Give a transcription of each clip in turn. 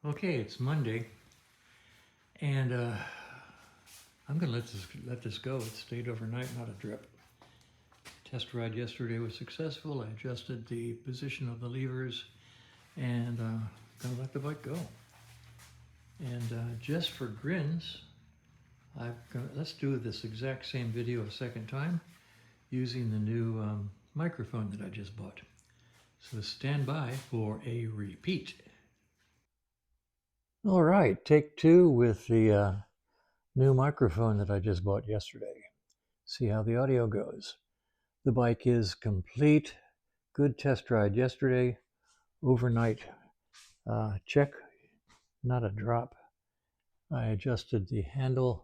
Okay, it's Monday, and I'm gonna let this go. It stayed overnight, not a drip. Test ride yesterday was successful. I adjusted the position of the levers, and gonna let the bike go. And just for grins, let's do this exact same video a second time using the new microphone that I just bought. So stand by for a repeat. All right, take two with the new microphone that I just bought yesterday. See how the audio goes. The bike is complete. Good test ride yesterday. Overnight check, not a drop. I adjusted the handle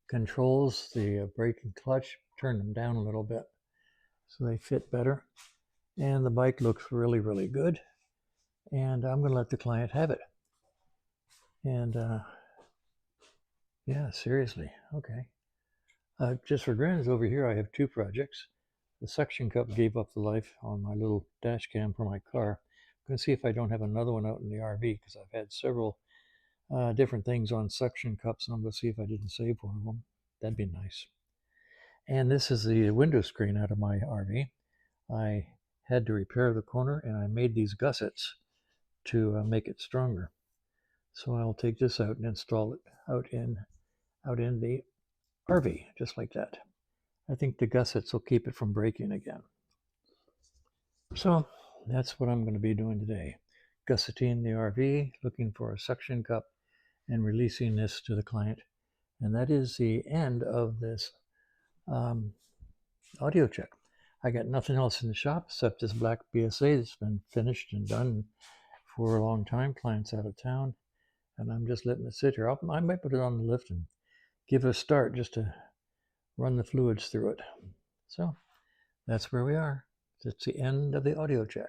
controls, the brake and clutch, turned them down a little bit so they fit better. And the bike looks really, really good. And I'm going to let the client have it. And yeah, seriously, okay. Just for grins, over here I have two projects. The suction cup gave up the life on my little dash cam for my car. I'm going to see if I don't have another one out in the RV because I've had several different things on suction cups, and I'm going to see if I didn't save one of them. That'd be nice. And this is the window screen out of my RV. I had to repair the corner, and I made these gussets to make it stronger. So I'll take this out and install it out in the RV, just like that. I think the gussets will keep it from breaking again. So that's what I'm going to be doing today. Gusseting the RV, looking for a suction cup, and releasing this to the client. And that is the end of this audio check. I got nothing else in the shop except this black BSA that's been finished and done for a long time. Client's out of town, and I'm just letting it sit here. I might put it on the lift and give it a start just to run the fluids through it. So that's where we are. It's the end of the audio check.